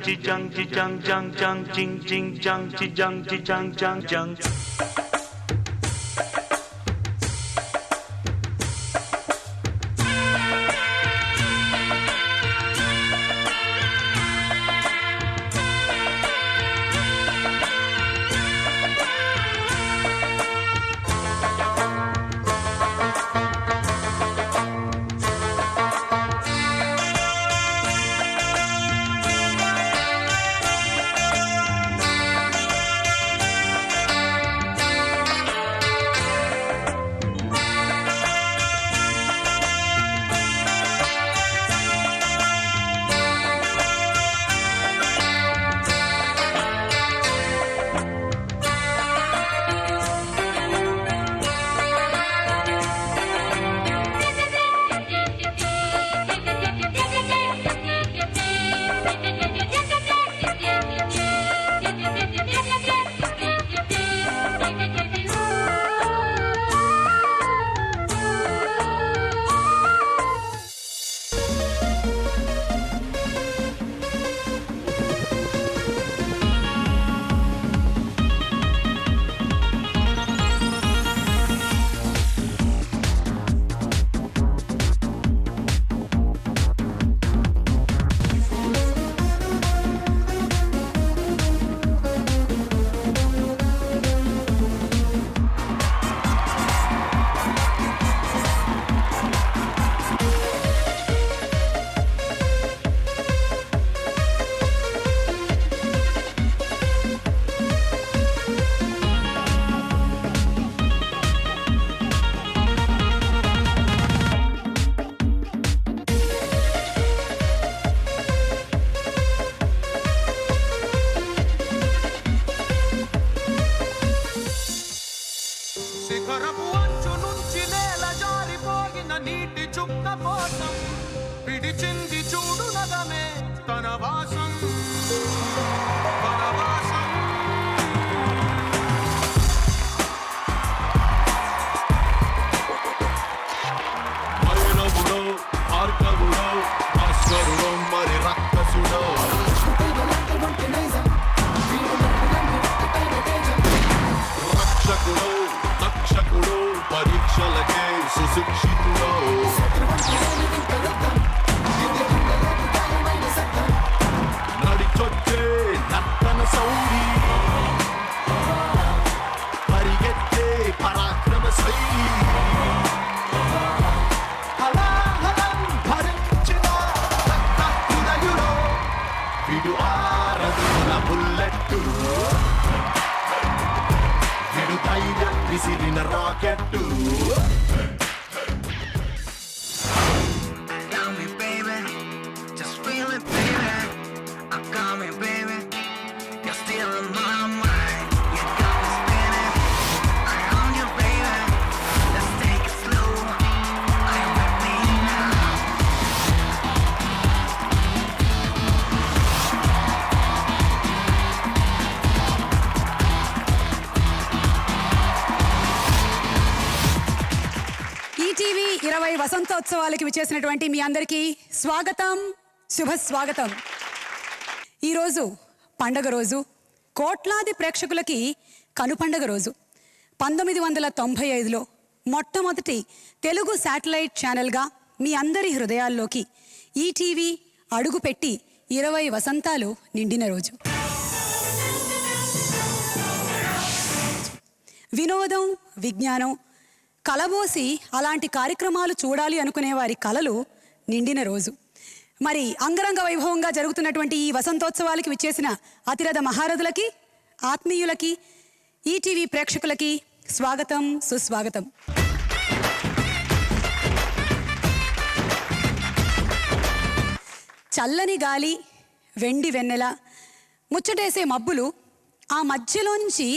chi jang chi jang jang jang jing jing jang chi jang jang jang. ETV 20 వసంతోత్సవాలకి విచ్చేసినటువంటి మీ అందరికీ స్వాగతం, శుభ స్వాగతం. ఈరోజు పండగ రోజు, కోట్లాది ప్రేక్షకులకి కనుపండగ రోజు. 1995లో మొట్టమొదటి తెలుగు శాటిలైట్ ఛానల్గా మీ అందరి హృదయాల్లోకి ఈటీవీ అడుగుపెట్టి 20 వసంతాలు నిండిన రోజు. వినోదం, విజ్ఞానం కలబోసి అలాంటి కార్యక్రమాలు చూడాలి అనుకునే వారి కలలు నిండిన రోజు. మరి అంగరంగ వైభవంగా జరుగుతున్నటువంటి ఈ వసంతోత్సవాలకి విచ్చేసిన అతిరథ మహారథులకి, ఆత్మీయులకి, ఈటీవీ ప్రేక్షకులకి స్వాగతం, సుస్వాగతం. చల్లని గాలి, వెండి వెన్నెల, ముచ్చటేసే మబ్బులు, ఆ మధ్యలోంచి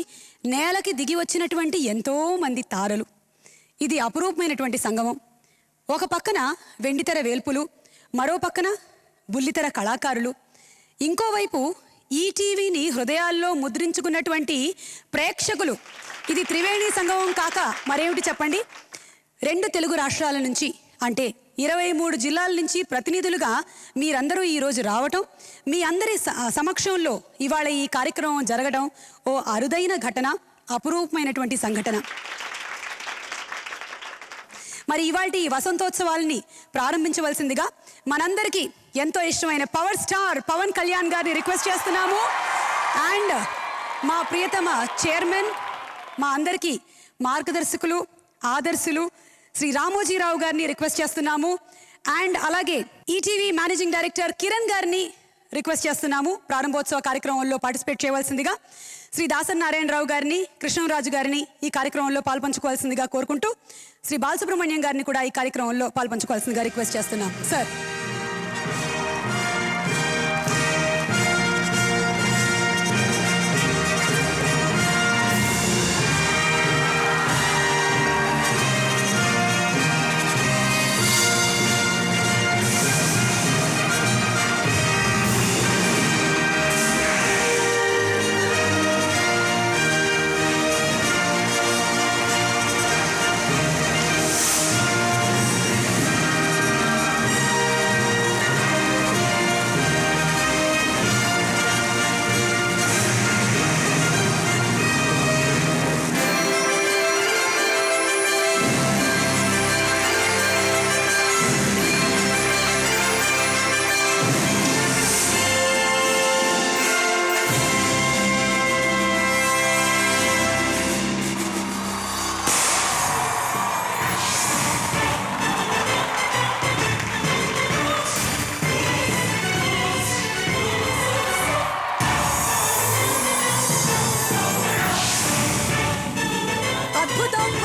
నేలకి దిగి వచ్చినటువంటి ఎంతోమంది తారలు. ఇది అపురూపమైనటువంటి సంగమం. ఒక పక్కన వెండితెర వేల్పులు, మరో పక్కన బుల్లితెర కళాకారులు, ఇంకోవైపు ఈటీవీని హృదయాల్లో ముద్రించుకున్నటువంటి ప్రేక్షకులు. ఇది త్రివేణి సంగమం కాక మరేమిటి చెప్పండి? 2 తెలుగు రాష్ట్రాల నుంచి, అంటే 23 జిల్లాల నుంచి ప్రతినిధులుగా మీరందరూ ఈరోజు రావటం, మీ అందరి సమక్షంలో ఇవాళ ఈ కార్యక్రమం జరగడం ఓ అరుదైన ఘటన, అపురూపమైనటువంటి సంఘటన. మరి ఇవాల్టి ఈ వసంతోత్సవాల్ని ప్రారంభించవలసిందిగా మనందరికీ ఎంతో ఇష్టమైన పవర్ స్టార్ పవన్ కళ్యాణ్ గారిని రిక్వెస్ట్ చేస్తున్నాము. అండ్ మా ప్రియతమ చైర్మన్, మా అందరికీ మార్గదర్శకులు, ఆదర్శులు శ్రీ రామోజీరావు గారిని రిక్వెస్ట్ చేస్తున్నాము. అండ్ అలాగే ఈటీవీ మేనేజింగ్ డైరెక్టర్ కిరణ్ గారిని రిక్వెస్ట్ చేస్తున్నాము ప్రారంభోత్సవ కార్యక్రమంలో పార్టిసిపేట్ చేయవలసిందిగా. శ్రీ దాసన్ నారాయణరావు గారిని, కృష్ణరాజు గారిని ఈ కార్యక్రమంలో పాల్పంచుకోవాల్సిందిగా కోరుకుంటూ శ్రీ బాలసుబ్రహ్మణ్యం గారిని కూడా ఈ కార్యక్రమంలో పాల్పంచుకోవాల్సిందిగా రిక్వెస్ట్ చేస్తున్నాం. సార్.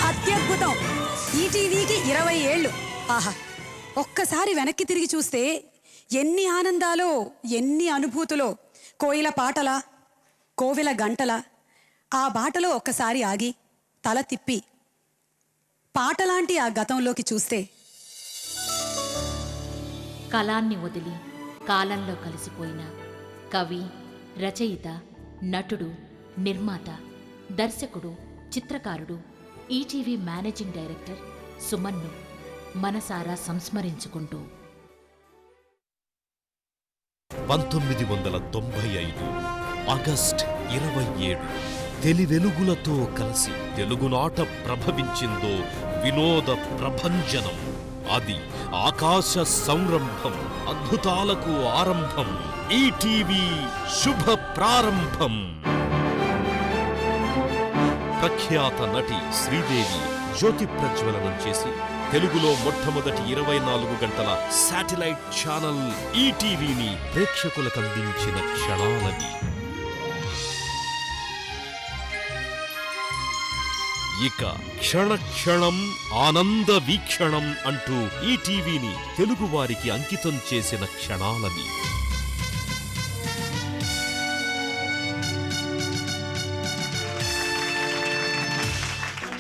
అత్యద్భుతం. ఈటీవీకి 20 ఏళ్ళు. ఆహా, ఒక్కసారి వెనక్కి తిరిగి చూస్తే ఎన్ని ఆనందాలో, ఎన్ని అనుభూతులో. కోయిల పాటల, కోవెల గంటల, ఆ బాటలో ఒక్కసారి ఆగి తల తిప్పి పాటలాంటి ఆ గతంలోకి చూస్తే కళాన్ని వదిలి కాలంలో కలిసిపోయిన కవి, రచయిత, నటుడు, నిర్మాత, దర్శకుడు, చిత్రకారుడు, ఈటీవీ మేనేజింగ్ డైరెక్టర్ సుమన్ను మనసారా సంస్మరించుకుంటూ 1995 ఆగస్ట్ 27 తెలివెలుగులతో కలిసి తెలుగునాట ప్రభవించిందో వినోద ప్రభంజనం. అది ఆకాశ సంరంభం, అద్భుతాలకు ఆరంభం. ఈటీవీ శుభ ప్రారంభం. ప్రఖ్యాత నటి శ్రీదేవి జ్యోతి ప్రజ్వలనం చేసి తెలుగులో మొట్టమొదటి 24 గంటల శాటిలైట్ ఛానల్ ఈటీవీని ప్రేక్షకులకు అందించిన క్షణాలవి. ఇక క్షణక్షణం ఆనంద వీక్షణం అంటూ ఈటీవీని తెలుగువారికి అంకితం చేసిన క్షణాలవి.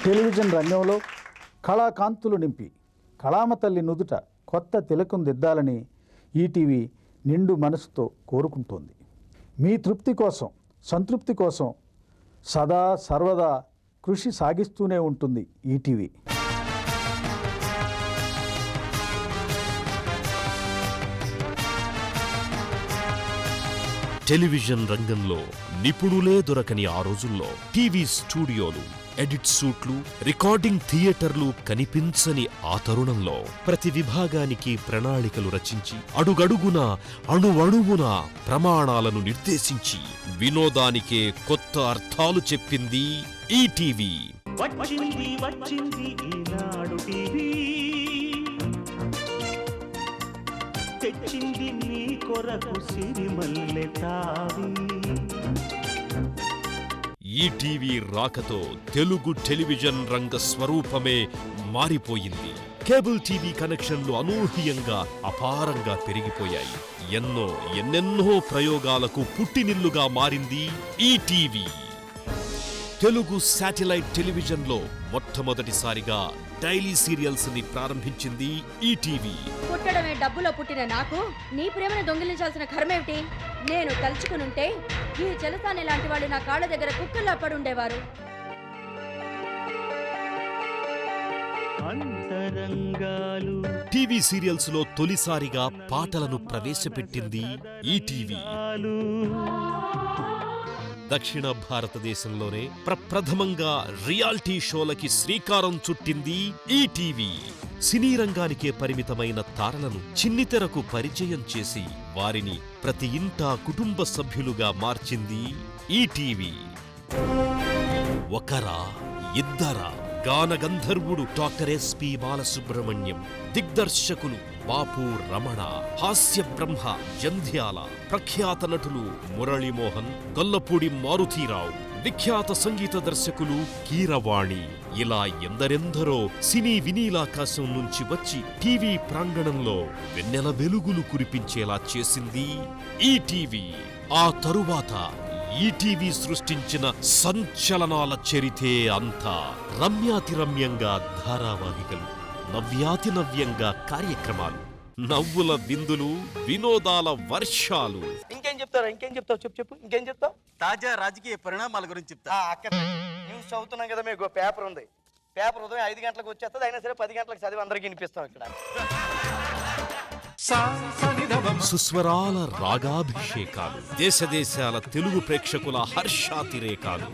టెలివిజన్ రంగంలో కళాకాంతులు నింపి కళామ తల్లి నుదుట కొత్త తిలకం దిద్దాలని ఈటీవీ నిండు మనసుతో కోరుకుంటోంది. మీ తృప్తి కోసం, సంతృప్తి కోసం సదా సర్వదా కృషి సాగిస్తూనే ఉంటుంది ఈటీవీ. టెలివిజన్ రంగంలో నిపుణులే దొరకని ఆ రోజుల్లో టీవీ స్టూడియోలు, ఎడిట్ సూట్లు, రికార్డింగ్ థియేటర్లు కనిపించని ఆ తరుణంలో ప్రతి విభాగానికి ప్రణాళికలు రచించి అడుగడుగునా అణువణువున ప్రమాణాలను నిర్దేశించి వినోదానికే కొత్త అర్థాలు చెప్పింది ఈటీవీ. వచ్చింది వచ్చింది ఈనాడు టీవీ, తెచ్చింది నీ కొరకు సిరిమల్లె తావి. ఈటీవీ రాకతో తెలుగు టెలివిజన్ రంగ స్వరూపమే మారిపోయింది. కేబుల్ టీవీ కనెక్షన్లు అనూహ్యంగా అపారంగా పెరిగిపోయాయి. ఎన్నెన్నో ప్రయోగాలకు పుట్టినిల్లుగా మారింది ఈటీవీ. తెలుగు శాటిలైట్ టెలివిజన్లో మొట్టమొదటిసారిగా డైలీ సీరియల్స్ ని ప్రారంభించింది ఈటీవీ. పుట్టడమే డబ్బులో పుట్టిన నాకు నీ ప్రేమను దొంగిలించాల్సిన కర్మేమిటి? నేను తలుచుకునుంటే ఈ జలసాని లాంటి వాళ్ళు నా కాళ్ళ దగ్గర కుక్కల్లా పడుండేవారు. అంతరంగాలు టీవీ సీరియల్స్ లో తొలిసారిగా పాటలను ప్రవేశపెట్టింది ఈటీవీ. దక్షిణ భారతదేశంలోనే ప్రప్రథమంగా రియాలిటీ షోలకి శ్రీకారం చుట్టింది ఈటీవీ. సినీ రంగానికే పరిమితమైన తారలను చిన్నితెరకు పరిచయం చేసి వారిని ప్రతి ఇంటా కుటుంబ సభ్యులుగా మార్చింది ఈటీవీ. ఒకరా ఇద్దరా? గాన గంధర్వుడు డాక్టర్ ఎస్పి బాలసుబ్రహ్మణ్యం, దిగ్దర్శకులు బాపు రమణ, హాస్య బ్రహ్మ జంధ్యాల, ప్రఖ్యాత నటులు మురళీమోహన్, గొల్లపూడి మారుతీరావు, విఖ్యాత సంగీత దర్శకులు కీరవాణి, ఇలా ఎందరెందరో సినీ వినీలాకాశం నుంచి వచ్చి టీవీ ప్రాంగణంలో వెన్నెల వెలుగులు కురిపించేలా చేసింది ఈటీవీ. ఆ తరువాత ఈటీవీ సృష్టించిన సంచలనాల చరితే అంతా. రమ్యాతిరమ్యంగా ధారావాహికలు, నవ్యాతినవ్యంగా కార్యక్రమాలు, నవ్వుల విందులు, వినోదాల వర్షాలు. ఇంకేం చెప్తావు చెప్పు ఇంకేం చెప్తావు? తాజా రాజకీయ పరిణామాల గురించి చెప్తా. అక్కడ న్యూస్ చదువుతున్నాం కదా, మీకు పేపర్ ఉంది. పేపర్ ఉదయం 5 గంటలకు వచ్చేస్తుంది, అయినా సరే 10 గంటలకు చదివి అందరికి వినిపిస్తాం ఇక్కడ. సుస్వరాల రాగాభిషేకాలు, దేశదేశాల తెలుగు ప్రేక్షకుల హర్షాతిరేకాలు,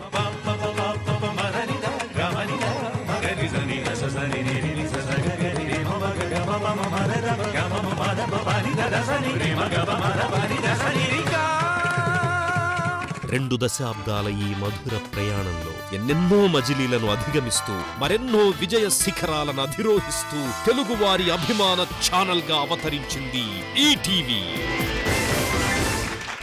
రెండు దశాబ్దాల ఈ మధుర ప్రయాణంలో ఎన్నెన్నో మజిలీలను అధిగమిస్తూ మరెన్నో విజయ శిఖరాలను అధిరోహిస్తూ తెలుగువారి అభిమాన ఛానల్ గా అవతరించింది ఈటీవీ.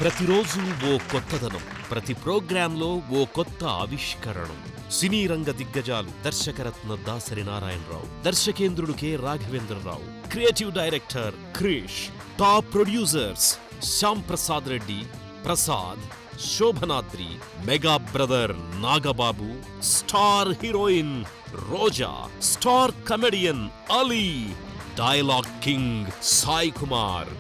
ప్రతిరోజు ఓ కొత్తదనం, ప్రతి ప్రోగ్రాంలో ఓ కొత్త ఆవిష్కరణం. సినీ రంగ దిగ్గజాలు దర్శకరత్న దాసరి నారాయణరావు, దర్శకేంద్రుడు K Raghavendra Rao, creative director Krish, top producers Shyam Prasad Reddy, Prasad, Sobhanadri, mega brother Nagababu, star heroine Roja, star comedian Ali, dialogue king Sai Kumar,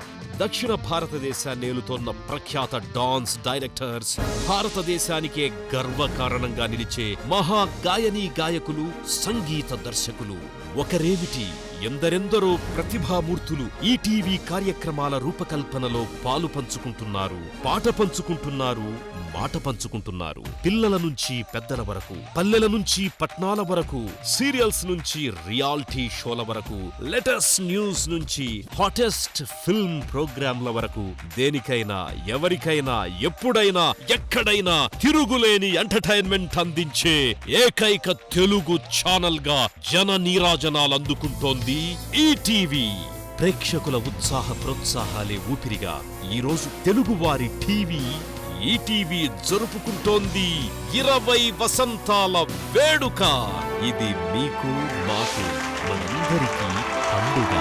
దక్షిణ భారతదేశాన్ని ఏలుతోన్న ప్రఖ్యాత డాన్స్ డైరెక్టర్స్, భారతదేశానికే గర్వకారణంగా నిలిచే మహా గాయనీ గాయకులు, సంగీత దర్శకులు. ఒకరేమిటి, ఎందరెందరో ప్రతిభామూర్తులు ఈటీవీ కార్యక్రమాల రూపకల్పనలో పాలు పంచుకుంటున్నారు, పాట పంచుకుంటున్నారు, మాట పంచుకుంటున్నారు. పిల్లల నుంచి పెద్దల వరకు, పల్లెల నుంచి పట్నాల వరకు, సీరియల్స్ నుంచి రియాలిటీ షోల వరకు, లేటెస్ట్ న్యూస్ నుంచి హాటెస్ట్ ఫిల్మ్ ప్రోగ్రాంల వరకు, దేనికైనా ఎవరికైనా ఎప్పుడైనా ఎక్కడైనా తిరుగులేని ఎంటర్టైన్మెంట్ అందించే ఏకైక తెలుగు ఛానల్ గా జన నీరాజనాలు అందుకుంటోంది ఈటీవీ. ప్రేక్షకుల ఉత్సాహ ప్రోత్సాహాలే ఊపిరిగా ఈరోజు తెలుగువారి టీవీ ఈటీవీ జరుపుకుంటోంది 20 వసంతాల వేడుక. ఇది మీకు మాకు మనందరికీ పండుగ.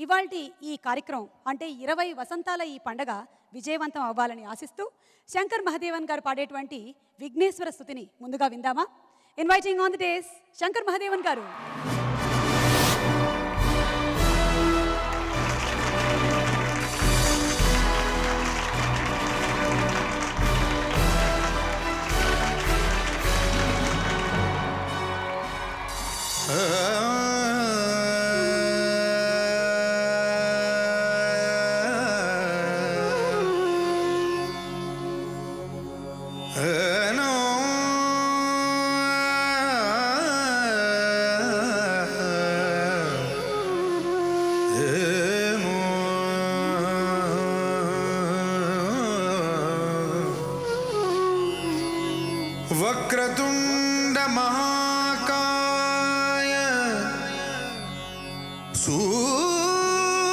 ఇవాల్టి ఈ కార్యక్రమం అంటే 20 వసంతాల ఈ పండగ విజయవంతం అవ్వాలని ఆశిస్తూ శంకర్ మహదేవన్ గారు పాడేటువంటి విఘ్నేశ్వర స్తుతిని ముందుగా విందామా? Inviting on the days Shankar Mahadevan గారు. వక్రతుండ మహాకాయ సూర్యకోటి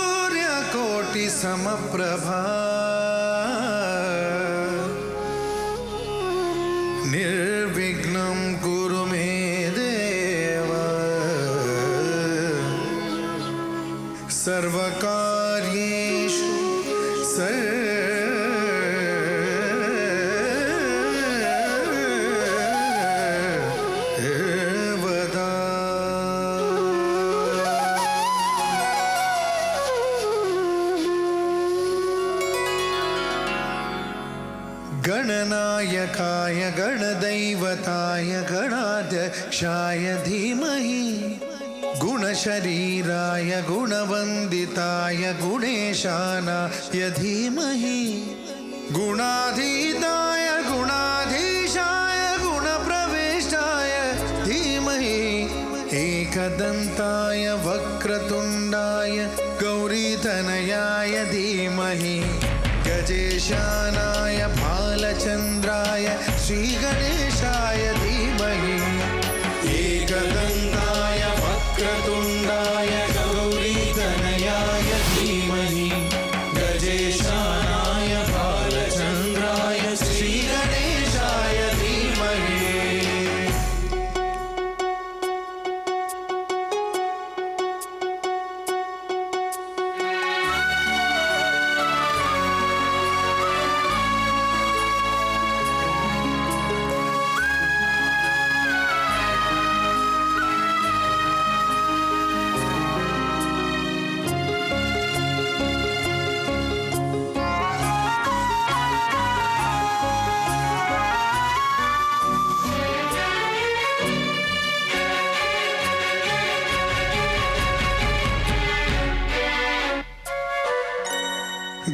సమప్రభా నిర్విఘ్నం కురు మే దేవ సర్వకార్యేషు గణనాయ गणनायकाय गणदैवताय गणाध्यक्षाय धीमहि गुणशरीराय गुणवन्दिताय गुणेशानाय धीमहि गुणाधीताय गुणाधीशाय गुणप्रविष्टाय धीमहि एकदन्ताय वक्रतुण्डाय गौरीतनयाय धीमहि गजेशानाय भालचन्द्राय श्रीगणेशाय धीमहि एकदन्ताय वक्रतुण्डाय गौरीतनयाय धीमहि गजेशानाय भालचन्द्राय श्रीगणेशाय धीमहि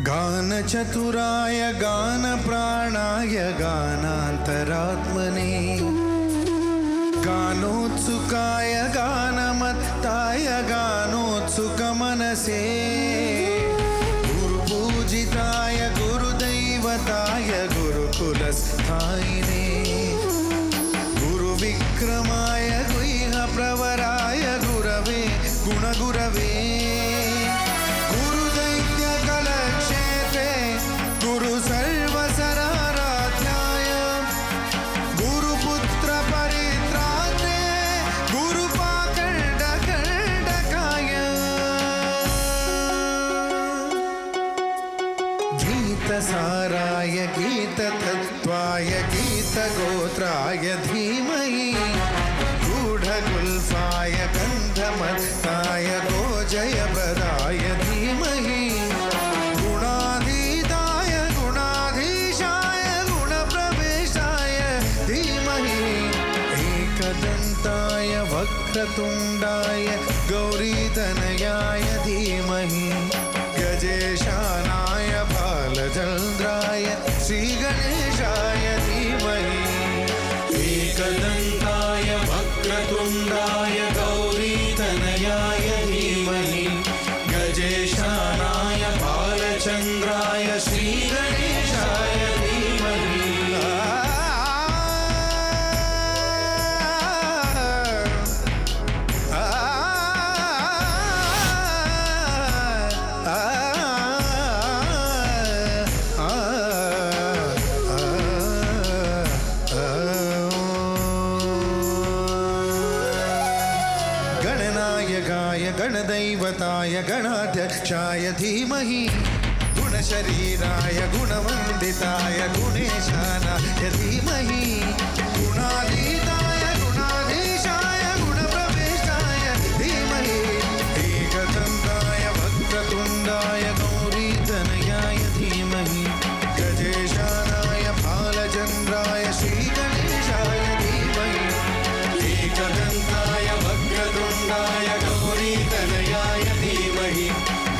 गानचतुराय गानप्राणाय गानान्तरात्मने गानोत्सुकाय गानमत्ताय गानोत्सुकमनसे गुरुपूजिताय गुरुदैवताय गुरुकुलस्थायिने गुरुविक्रमाय गुह्यप्रवराय गुरवे गुणगुरवे गुरु सर्वसराराध्याय गुरुपुत्र परित्रात्रे गुरुपाकण्डकण्डकाय गीतसाराय गीततत्त्वाय गीतगोत्राय धीमहि गूढगुल्फाय गन्धमत्ताय गोजयप्रदाय धीमहि एकदन्ताय वक्रतुण्डाय गौरीतनयाय धीमहि गजेशानाय भालचन्द्राय श्रीगणेशाय धीमहि एकदन्ताय वक्रतुण्डाय गौरीतनयाय धीमहि गजेशानाय भालचन्द्राय श्रीगणेशाय धीमहि गणदैवताय गणाध्यक्षाय धीमहि गुणशरीराय गुणवन्दिताय गुणेशानाय धीमहि गुणाधीताय गुणाधीशाय गुणप्रविष्टाय धीमहि एकदन्ताय वक्रतुण्डाय गौरीतनयाय धीमहि गजेशानाय भालचन्द्राय श्रीगणेशाय धीमहि एकदन्ताय वक्रतुण्डाय गौरीतनयाय धीमहि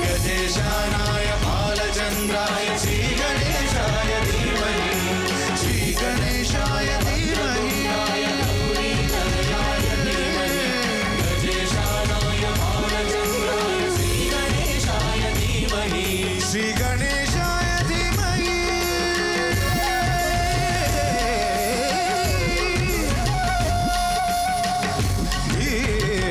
गजेशानाय भालचन्द्राय श्रीगणेशाय धीमहि श्रीगणेशाय धीमहि गौरीतनयाय धीमहि गजेशानाय भालचन्द्राय श्रीगणेशाय धीमहि श्रीगणेशाय धीमहि धीमहि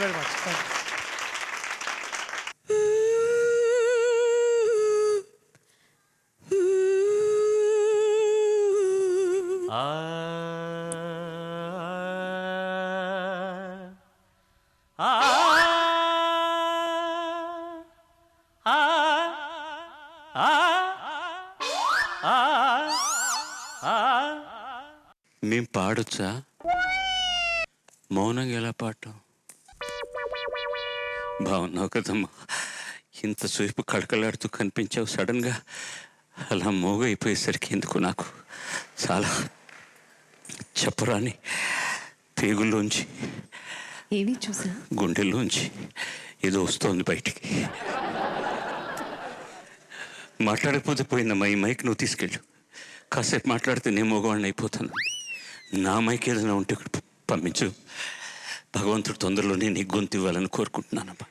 వెరీ మచ్. Thank you. మేం పాడొచ్చా? మౌనంగా ఎలా పాడటం? బాగున్నావు కదమ్మా, ఇంతసేపు కడకలాడుతూ కనిపించావు, సడన్గా అలా మోగైపోయేసరికి ఎందుకు నాకు చాలా చెప్పరాని పేగుల్లోంచి ఏమి చూసా, గుండెల్లోంచి ఏదో వస్తోంది బయటికి. మాట్లాడకపోతే పోయిందమ్మా, ఈ మైక్ నువ్వు తీసుకెళ్ళు. కాసేపు మాట్లాడితే నేను మగవాడిని అయిపోతాను. నా మైక్ ఏదైనా ఉంటే ఇక్కడ పంపించు. భగవంతుడు తొందరలోనే నీ గొంతు ఇవ్వాలని కోరుకుంటున్నానమ్మా.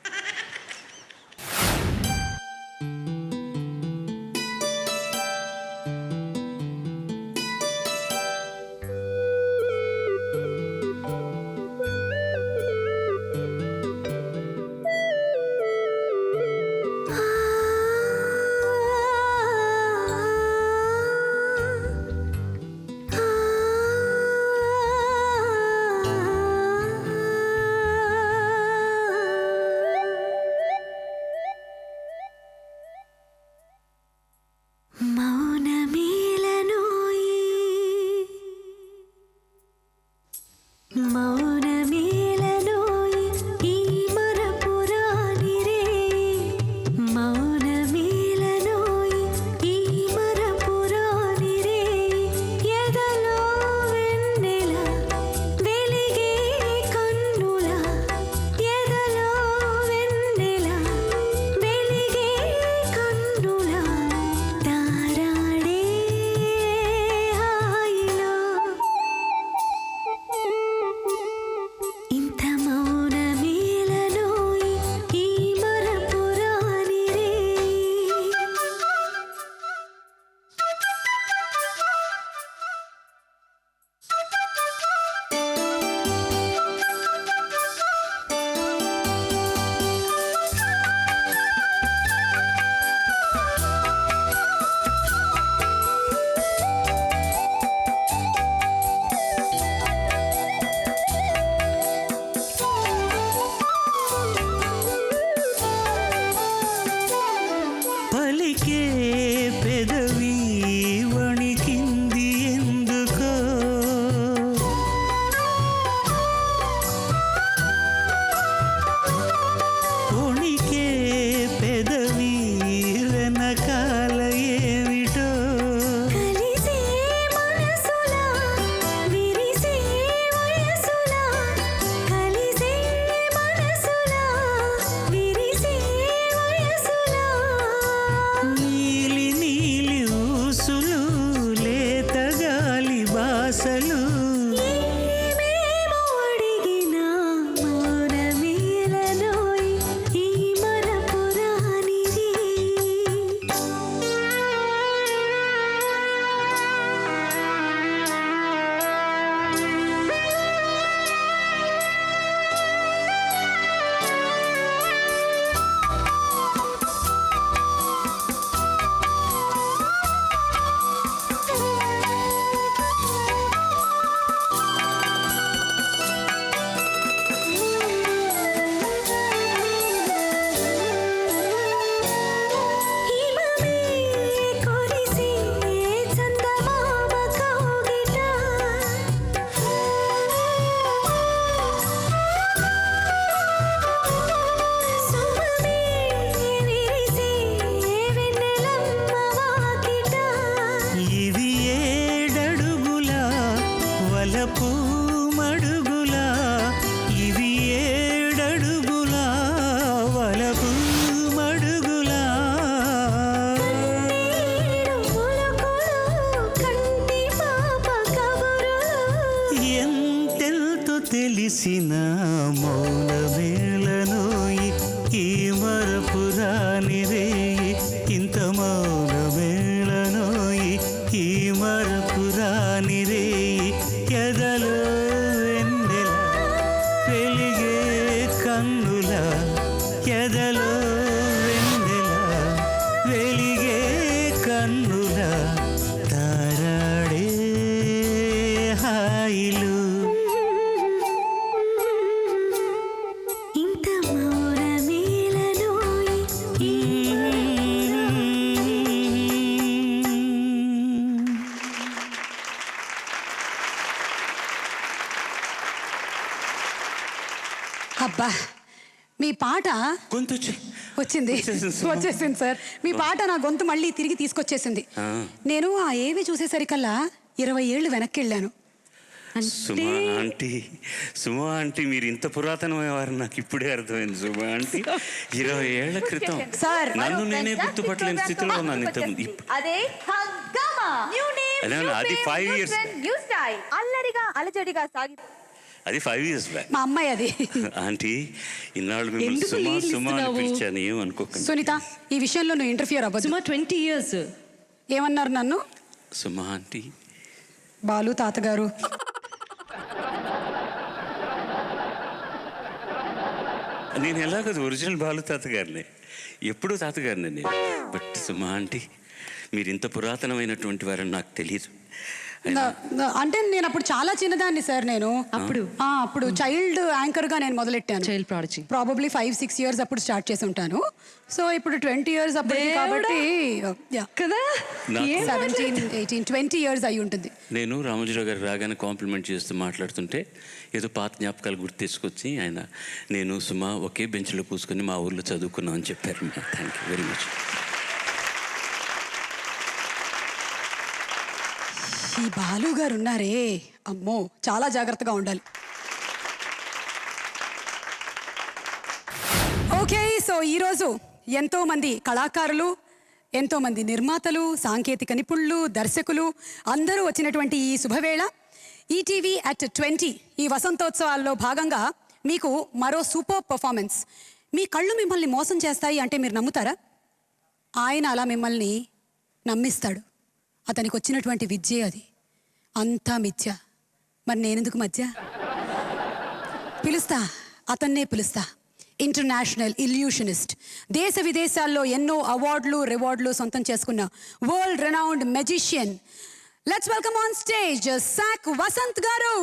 కన్నుల తారాడే హాయిలు ఇంత మౌనమేలలోయి అబ్బా మీ పాట గొంతు వచ్చింది వచ్చేసింది సార్. మీ పాట నా గొంతు మళ్ళీ తిరిగి తీసుకొచ్చేసింది. నేను ఆ ఏవి చూసేసరికల్లా 20 ఏళ్ళు వెనక్కి వెళ్ళాను. సుమా ఆంటీ మీరు ఇంత పురాతనమైనవారు నాకు ఇప్పుడే అర్థమైంది. సుమా ఆంటీ 20 ఏళ్ల క్రితం సార్ నన్ను నేనే గుర్తుపట్టలేని స్థితిలో ఉన్నాను. అదే అది 5 years అల్లరిగా అలజడిగా సాగి అది 5 years బ్యాక్. మా అమ్మాయి అది. ఆంటీ ఇన్నాళ్ళు మిమ్మల్ని సుమా సుమా అని పిలిచాను, ఏమనుకోకండి. సునీత ఈ విషయంలో నువ్వు ఇంటర్ఫియర్ అవ్వదు. సుమా 20 years ఏమన్నారు నన్ను? సుమా ఆంటీ బాలు తాతగారు. నేను ఎలాగదు ఒరిజినల్ బాలు తాతగారిని, ఎప్పుడూ తాతగారిని నేను. బట్ సుమా ఆంటీ మీరు ఇంత పురాతనమైనటువంటి వారని నాకు తెలియదు. అంటే నేను అప్పుడు చాలా చిన్నదాన్ని సార్. నేను అప్పుడు చైల్డ్ యాంకర్ గా నేను మొదలెట్టాను. చైల్డ్ ప్రాడజీ ప్రాబబ్లీ 5-6 years అప్పుడు స్టార్ట్ చేసి ఉంటాను. సో ఇప్పుడు 20 years అప్పుడు కాబట్టి కదా 17-18-20 years అయి ఉంటుంది. నేను రామోజీరావు గారు రాగానే కాంప్లిమెంట్ చేస్తూ మాట్లాడుతుంటే ఏదో పాత జ్ఞాపకాలు గుర్తు తీసుకొచ్చి ఆయన నేను సుమా ఒకే బెంచ్లో కూర్చుని మా ఊర్లో చదువుకున్నాం అని చెప్పారు. Thank you very much. ఈ బాలు గారు ఉన్నారే, అమ్మో చాలా జాగ్రత్తగా ఉండాలి. ఓకే, సో ఈరోజు ఎంతోమంది కళాకారులు, ఎంతోమంది నిర్మాతలు, సాంకేతిక నిపుణులు, దర్శకులు అందరూ వచ్చినటువంటి ఈ శుభవేళ ఈటీవీ at 20 ఈ వసంతోత్సవాల్లో భాగంగా మీకు మరో సూపర్ పర్ఫార్మెన్స్. మీ కళ్ళు మిమ్మల్ని మోసం చేస్తాయి అంటే మీరు నమ్ముతారా? ఆయన అలా మిమ్మల్ని నమ్మిస్తాడు. అతనికి వచ్చినటువంటి విద్యే అది. అంతా మిథ్య. మరి నేనెందుకు మధ్య? పిలుస్తా, అతన్నే పిలుస్తా. ఇంటర్నేషనల్ ఇల్యూషనిస్ట్, దేశ విదేశాల్లో ఎన్నో అవార్డులు రివార్డులు సొంతం చేసుకున్న world renowned magician. Let's welcome on stage సాక్ వసంత్ గారు.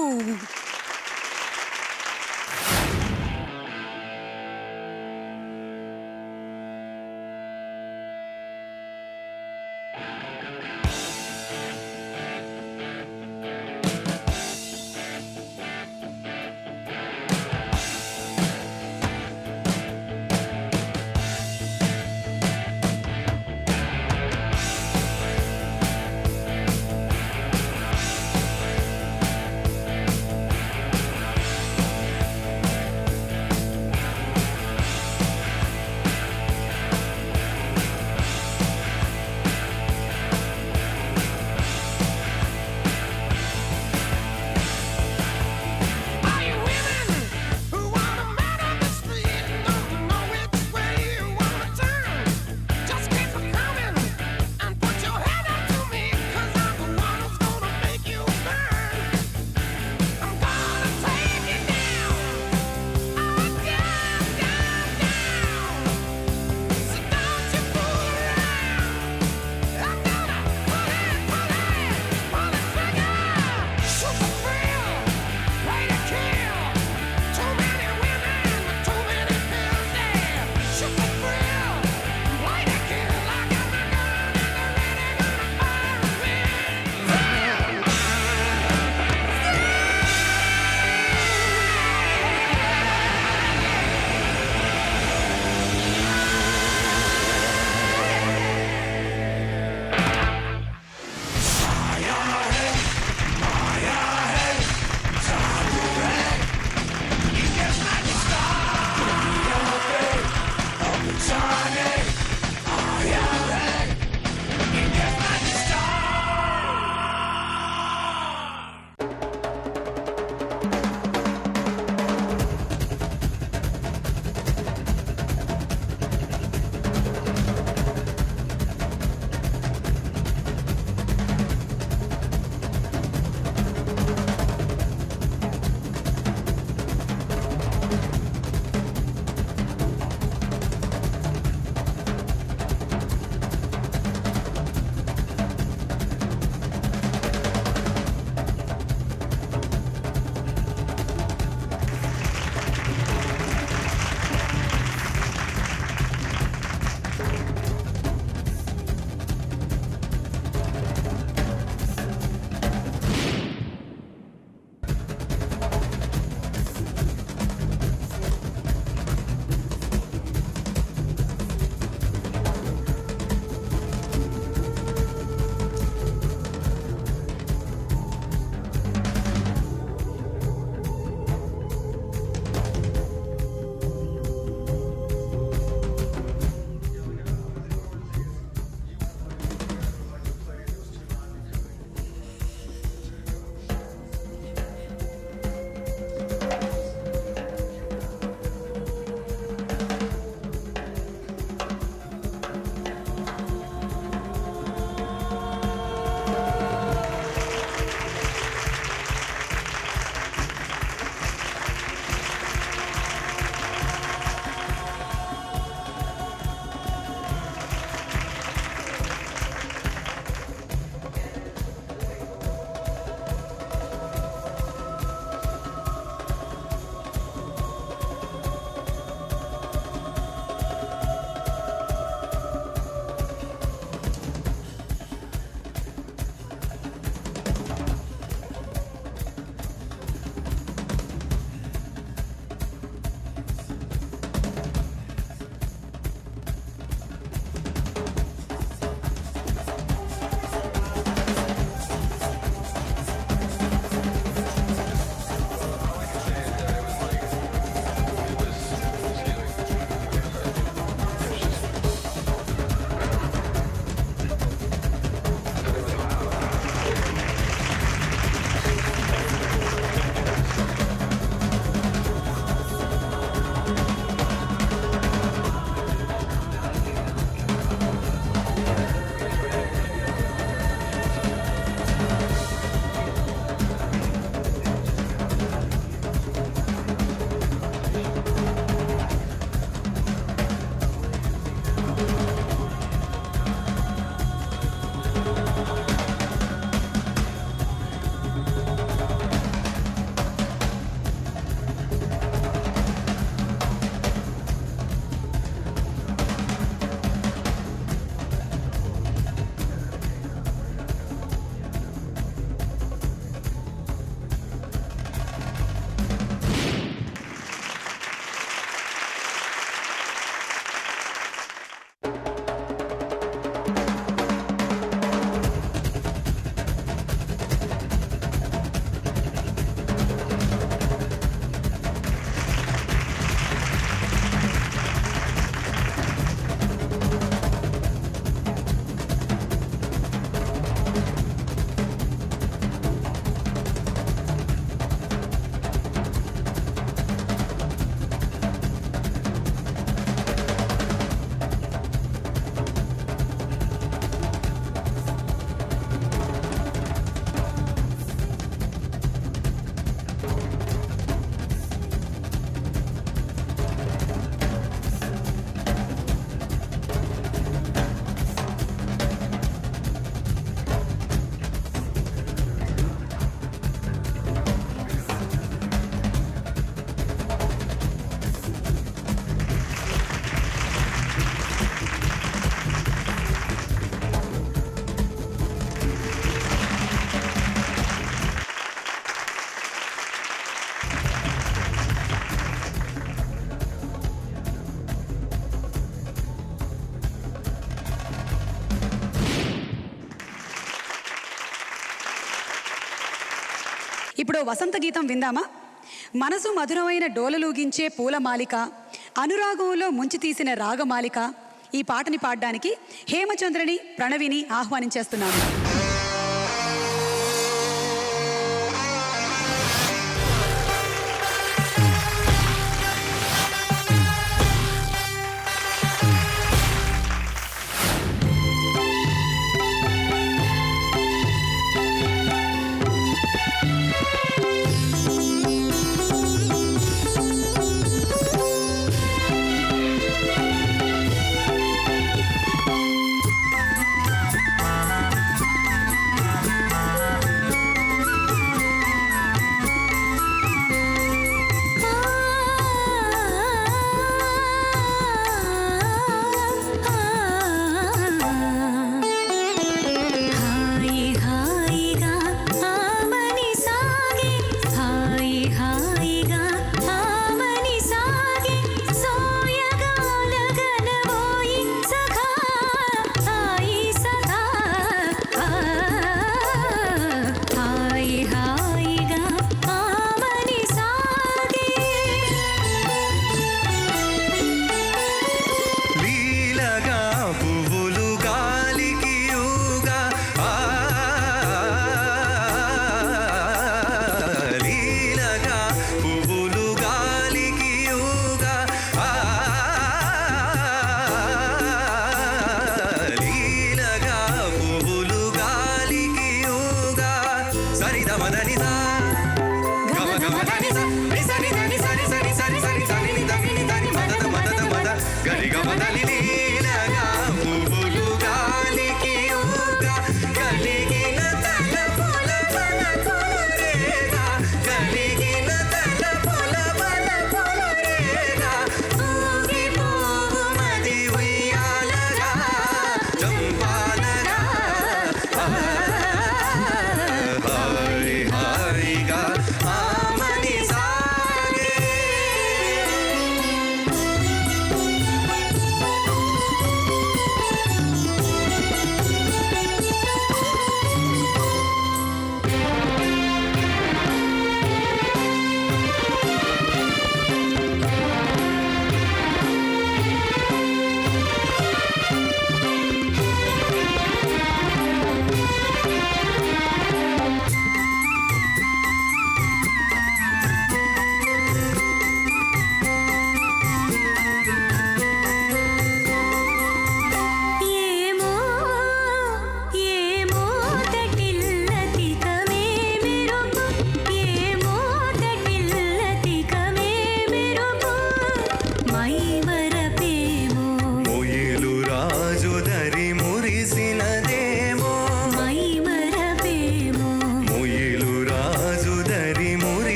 ఇప్పుడు వసంత గీతం విందామా? మనసు మధురమైన డోలలూగించే పూలమాలిక, అనురాగంలో ముంచి తీసిన రాగమాలిక. ఈ పాటని పాడడానికి హేమచంద్రని, ప్రణవిని ఆహ్వానించేస్తున్నాను.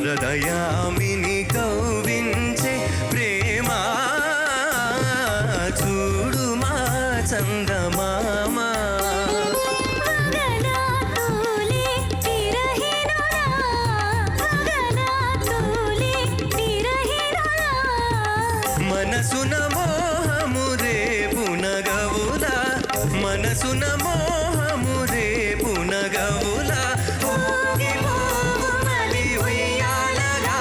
శారదయామిని కౌవించే ప్రేమ చూడుమా చందమామ మనసున మోహము రేపు నగవులా మనసున మోహము రేపు నగవులా ఊగి పోవు మలి ఉయ్యాలగా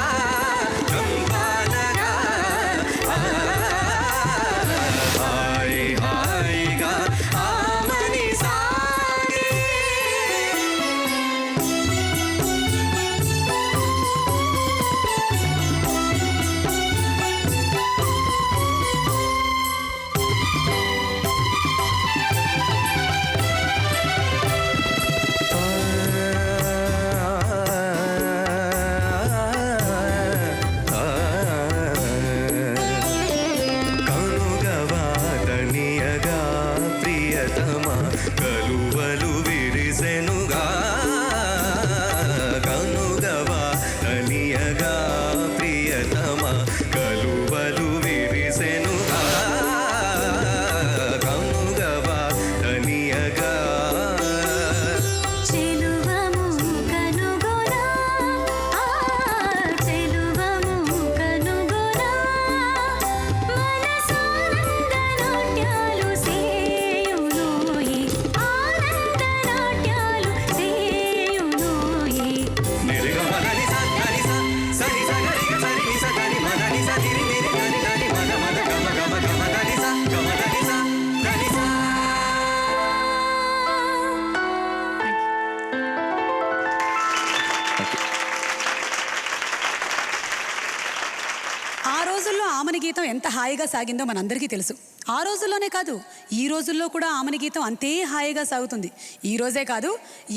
ఆమని గీతం ఎంత హాయిగా సాగిందో మనందరికీ తెలుసు. ఆ రోజుల్లోనే కాదు, ఈ రోజుల్లో కూడా ఆమని గీతం అంతే హాయిగా సాగుతుంది. ఈ రోజే కాదు,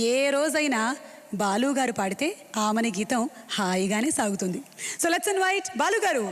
ఏ రోజైనా బాలు గారు పాడితే ఆమని గీతం హాయిగానే సాగుతుంది. సో లెట్స్ ఇన్వైట్ బాలు గారు.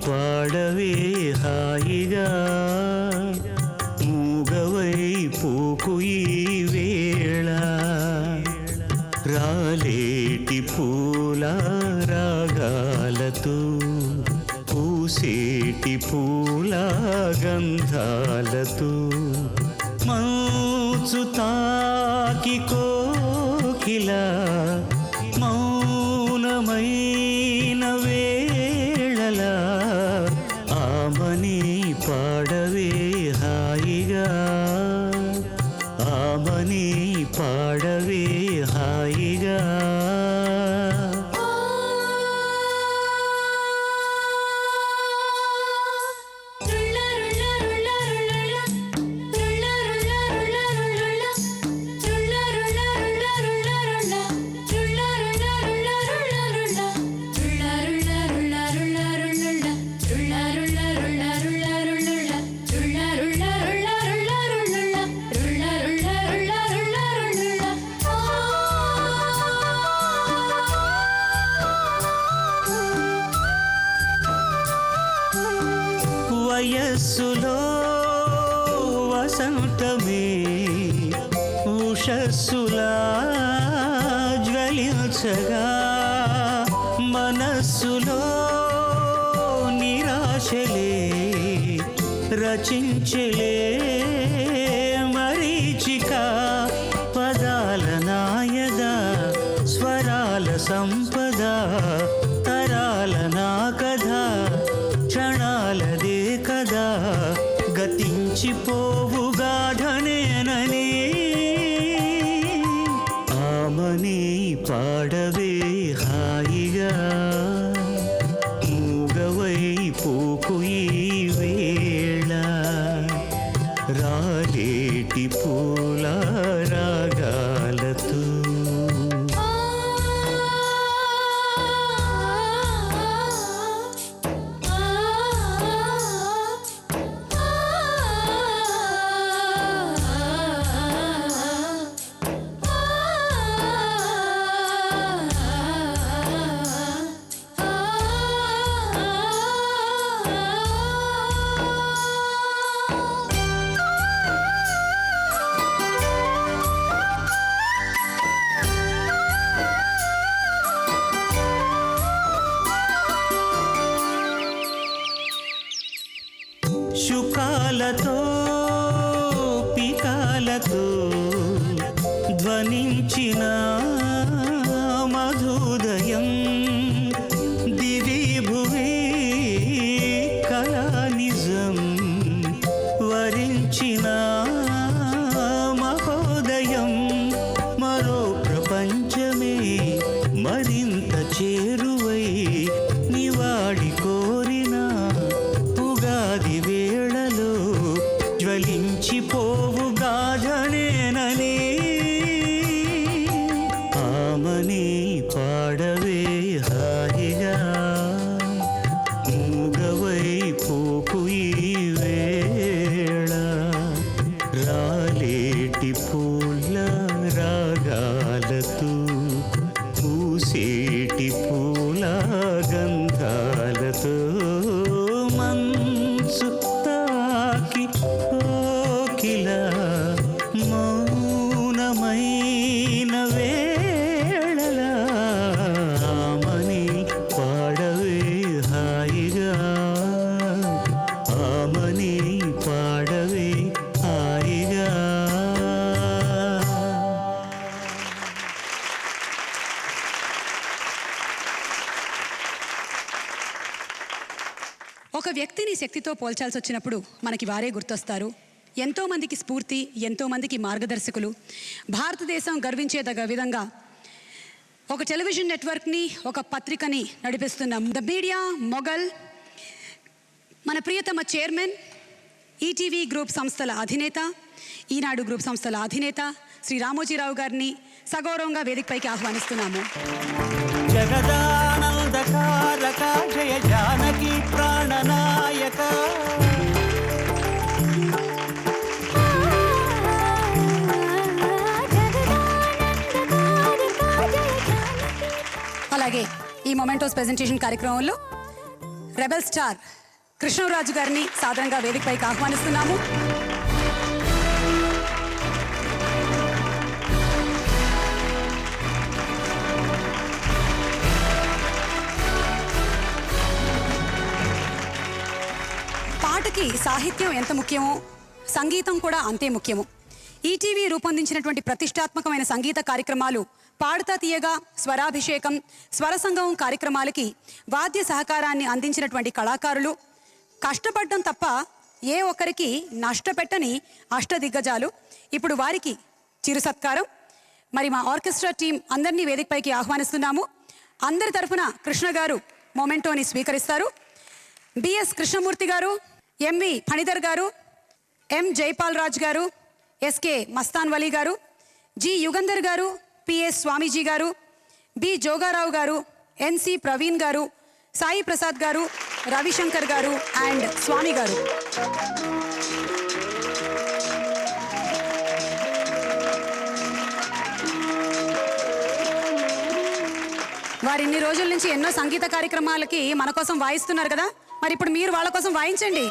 పాడవే హాయిగా మూగవై పోకు ఈ వేళ రాలేటి పూల రాగాలతో పూసేటి పూల గంధాలతో మౌచు తాకి కోకిలా మౌనమైన వేళలా ఆమని పాడవే హాయిగా ఆమని పాడవే హాయిగా వయస్సులో వసంతమే ఉషస్సులా జ్వలించగా మనస్సులో నిరాశలే రచించలే మరీచిక పదాల నాయద స్వరాల సంపద తరాల నా కథ క్షణాలదే కదా గతించిపోవు గాథనేనని ఆమని పాడవే హాయిగా మూగవై పోకు ఈ వేళ రాలేటి పూల రాగాలతో శుకాలతో పికాలతో ధ్వనించిన మధుదయం దివి భువి కళా నిజం వరించిన మహోదయం మరో ప్రపంచమే మరింత చేరువై నివాడి కోరిన ఉగాది వేళలో జ్వలించిపోవు గాథనేనని ఆమని పాడవే హాయిగా మూగవై పోకు ఈ వేళ రాలేటి పూల రాగాలతో పూసేటి పూల గంధాలతో మనసు తాకి కోకిలా మౌనమైన వేళలా ఆమని పాడవే హాయిగా ఆమని పాడవే హాయిగా శక్తితో పోల్చాల్సి వచ్చినప్పుడు మనకి వారే గుర్తొస్తారు. ఎంతోమందికి స్ఫూర్తి, ఎంతోమందికి మార్గదర్శకులు. భారతదేశం గర్వించేదగ విధంగా ఒక టెలివిజన్ నెట్వర్క్ని, ఒక పత్రికని నడిపిస్తున్న ద మీడియా మొఘల్, మన ప్రియతమ చైర్మన్, ఈటీవీ గ్రూప్ సంస్థల అధినేత, ఈనాడు గ్రూప్ సంస్థల అధినేత శ్రీ రామోజీరావు గారిని సగౌరవంగా వేదికపైకి ఆహ్వానిస్తున్నాము. జగదానందకారక జయ జానకి ప్రాణనాయక. అలాగే ఈ మొమెంటోస్ ప్రెజెంటేషన్ కార్యక్రమంలో రెబెల్ స్టార్ కృష్ణరాజు గారిని సాదరంగా వేదికపైకి ఆహ్వానిస్తున్నాము. పాటకి సాహిత్యం ఎంత ముఖ్యమో సంగీతం కూడా అంతే ముఖ్యము. ఈటీవీ రూపొందించినటువంటి ప్రతిష్టాత్మకమైన సంగీత కార్యక్రమాలు పాడుతా తీయగా, స్వరాభిషేకం, స్వరసంగమం కార్యక్రమాలకి వాద్య సహకారాన్ని అందించినటువంటి కళాకారులు, కష్టపడడం తప్ప ఏ ఒక్కరికి నష్టపెట్టని అష్టదిగ్గజాలు. ఇప్పుడు వారికి చిరు సత్కారం. మరి మా ఆర్కెస్ట్రా టీం అందరినీ వేదికపైకి ఆహ్వానిస్తున్నాము. అందరి తరఫున కృష్ణ గారు మొమెంటోని స్వీకరిస్తారు. బిఎస్ కృష్ణమూర్తి గారు, ఎంవి ఫణిధర్ గారు, ఎం జైపాల్ రాజ్ గారు, ఎస్కే మస్తాన్ వలీ గారు, జి యుగంధర్ గారు, పిఎస్ స్వామీజీ గారు, బి జోగారావు గారు, ఎన్సి ప్రవీణ్ గారు, సాయి ప్రసాద్ గారు, రవిశంకర్ గారు అండ్ స్వామి గారు. వారు ఇన్ని రోజుల నుంచి ఎన్నో సంగీత కార్యక్రమాలకి మన కోసం వాయిస్తున్నారు కదా, మరి ఇప్పుడు మీరు వాళ్ళ కోసం వాయించండి.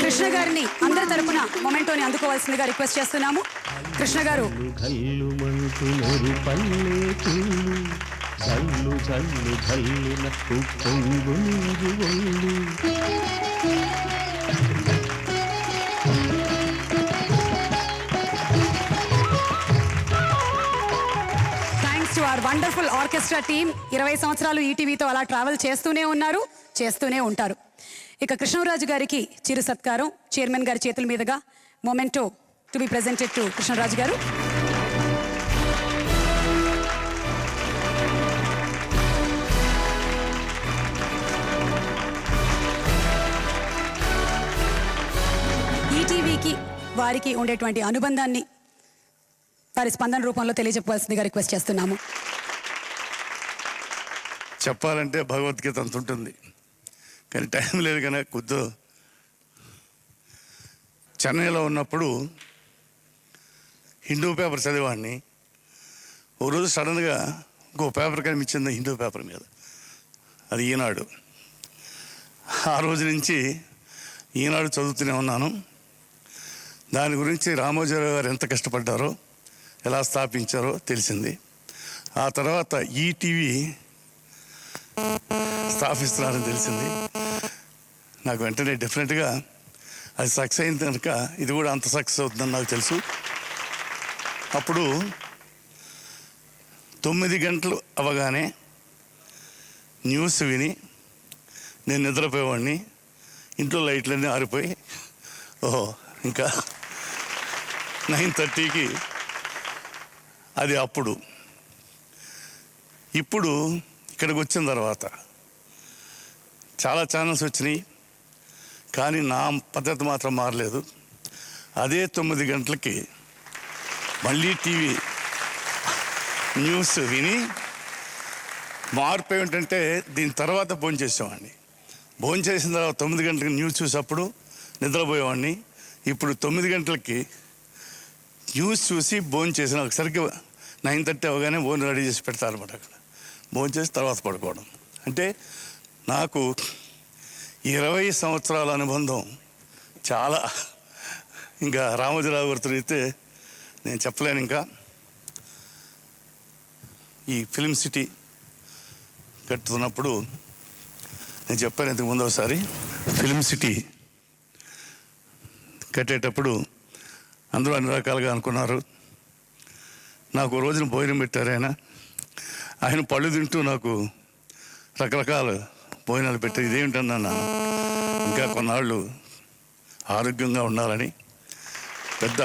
కృష్ణ గారిని అందరి తరపున మొమెంటోని అందుకోవాల్సిందిగా రిక్వెస్ట్ చేస్తున్నాము. కృష్ణ గారు. Thanks to our wonderful orchestra team. 20 సంవత్సరాలు ఈటీవీతో అలా ట్రావెల్ చేస్తూనే ఉన్నారు, చేస్తూనే ఉంటారు. ఇక కృష్ణరాజు గారికి చిరు సత్కారం చైర్మన్ గారి చేతుల మీదుగా memento to be presented to Krishnaraju గారు. ఈటీవీకి వారికి ఉండేటువంటి అనుబంధాన్ని వారి స్పందన రూపంలో తెలియజెప్పవలసిందిగా రిక్వెస్ట్ చేస్తున్నాము. చెప్పాలంటే భగవద్గీత అంత ఉంటుంది, కానీ టైం లేదు. కనుక కొద్ది చెన్నైలో ఉన్నప్పుడు హిందూ పేపర్ చదివాడిని. ఓ రోజు సడన్గా ఇంకో పేపర్ కనిపించింది హిందూ పేపర్ మీద, అది ఈనాడు. ఆ రోజు నుంచి ఈనాడు చదువుతూనే ఉన్నాను. దాని గురించి రామోజీరావు గారు ఎంత కష్టపడ్డారో, ఎలా స్థాపించారో తెలిసింది. ఆ తర్వాత ఈటీవీ స్థాపిస్తున్నారని తెలిసింది. నాకు వెంటనే డెఫినెట్గా అది సక్సెస్ అయింది కనుక ఇది కూడా అంత సక్సెస్ అవుతుందని నాకు తెలుసు. అప్పుడు 9 గంటలు అవగానే న్యూస్ విని నేను నిద్రపోయేవాడిని. ఇంట్లో లైట్లన్నీ ఆరిపోయి ఓహో ఇంకా 9:30కి అది అప్పుడు. ఇప్పుడు ఇక్కడికి వచ్చిన తర్వాత చాలా ఛానల్స్ వచ్చినాయి, కానీ నా పద్ధతి మాత్రం మారలేదు. అదే 9 గంటలకి మళ్ళీ టీవీ న్యూస్ విని మార్పు ఏమిటంటే దీని తర్వాత భోంచేసేవాడిని. భోంచేసిన తర్వాత 9 గంటలకి న్యూస్ చూసేప్పుడు నిద్రపోయేవాడిని. ఇప్పుడు 9 గంటలకి న్యూస్ చూసి భోంచేసిన ఒకసారికి 9:30 అవగానే భోజనం రెడీ చేసి పెడతారు అన్నమాట. అక్కడ భోంచేసి తర్వాత పడుకోవడం. అంటే నాకు 20 సంవత్సరాల అనుబంధం చాలా. ఇంకా రామోజీరావు గారితో అయితే నేను చెప్పలేను. ఇంకా ఈ ఫిల్మ్ సిటీ కట్టుతున్నప్పుడు నేను చెప్పాను ఇంతకు ముందు ఒకసారి, ఫిల్మ్ సిటీ కట్టేటప్పుడు అందరూ అన్ని రకాలుగా అనుకున్నారు. నాకు ఓ రోజున భోజనం పెట్టారు ఆయన పళ్ళు తింటూ నాకు రకరకాల భోజనాలు పెట్టారు. ఇదేమిటన్నా ఇంకా కొన్నాళ్ళు ఆరోగ్యంగా ఉండాలని పెద్ద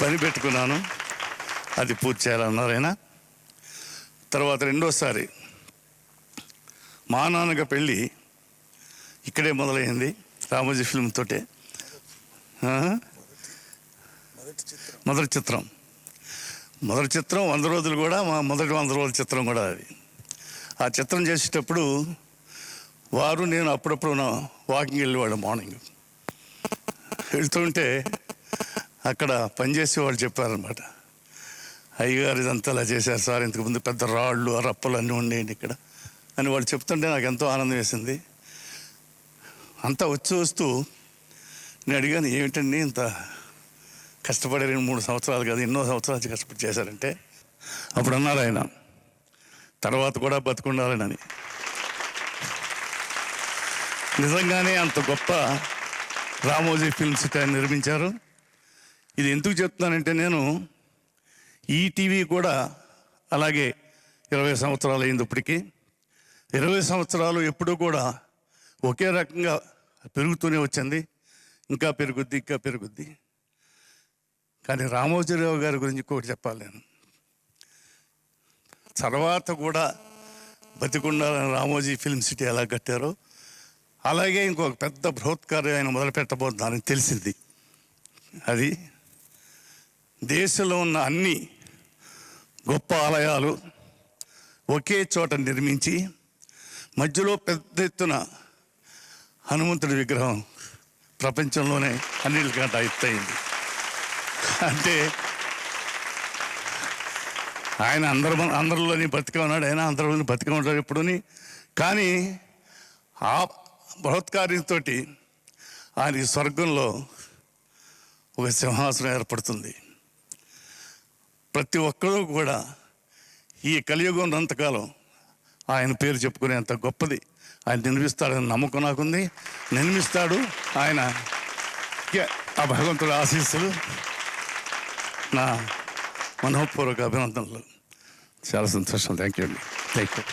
పని పెట్టుకున్నాను, అది పూర్తి చేయాలన్నారు ఆయన. తర్వాత రెండోసారి మా నాన్నగా పెళ్ళి ఇక్కడే మొదలైంది, రామోజీ ఫిల్మ్ తోటే. మొదటి చిత్రం 100 రోజులు కూడా మా మొదటి 100 రోజుల చిత్రం కూడా అది. ఆ చిత్రం చేసేటప్పుడు వారు నేను అప్పుడప్పుడు వాకింగ్ వెళ్ళేవాడు. మార్నింగ్ వెళ్తుంటే అక్కడ పనిచేసే వాళ్ళు చెప్పారనమాట, అయ్యగారు ఇదంతా అలా చేశారు సార్, ఇంతకుముందు పెద్ద రాళ్ళు రప్పలు అన్నీ ఉండేయండి ఇక్కడ అని వాళ్ళు చెప్తుంటే నాకు ఎంతో ఆనందం వేసింది. అంతా వస్తూ నేను అడిగాను, ఏమిటండి ఇంత కష్టపడే 2-3 సంవత్సరాలు కాదు ఎన్నో సంవత్సరాలు కష్టపడి చేశారంటే అప్పుడు అన్నారు ఆయన, తర్వాత కూడా బతుకుండాలని. నిజంగానే అంత గొప్ప రామోజీ ఫిల్మ్ సిటీ ఆయన నిర్మించారు. ఇది ఎందుకు చెప్తున్నానంటే, నేను ఈటీవీ కూడా అలాగే 20 సంవత్సరాలు అయింది ఇప్పటికీ. 20 సంవత్సరాలు ఎప్పుడూ కూడా ఒకే రకంగా పెరుగుతూనే వచ్చింది, ఇంకా పెరుగుద్ది. కానీ రామోజీరావు గారి గురించి ఇంకొకటి చెప్పాలి నేను. తర్వాత కూడా బతికుండాలని రామోజీ ఫిల్మ్ సిటీ ఎలా కట్టారో అలాగే ఇంకొక పెద్ద బృహత్కార్యం ఆయన మొదలు పెట్టబోతున్నారని తెలిసింది. అది దేశంలో ఉన్న అన్ని గొప్ప ఆలయాలు ఒకే చోట నిర్మించి మధ్యలో పెద్ద ఎత్తున హనుమంతుడి విగ్రహం ప్రపంచంలోనే అన్నిటికంటే ఎత్తయింది. అంటే ఆయన అందరిలోని బతికే ఉన్నాడు, ఆయన అందరిలోని బతికే ఉంటాడు ఎప్పుడుని. కానీ ఆ బృహత్కార్యంతో ఆయన స్వర్గంలో ఒక సింహాసనం ఏర్పడుతుంది. ప్రతి ఒక్కరూ కూడా ఈ కలియుగం ఉన్నంతకాలం ఆయన పేరు చెప్పుకునేంత గొప్పది ఆయన నిర్మిస్తాడని నమ్మకం నాకుంది. నిర్మిస్తాడు ఆయన. ఆ భగవంతుడి ఆశీస్సులు, నా మనోపూర్వక అభినందనలు. చాలా సంతోషం. థ్యాంక్ యూ అండి. Thank you.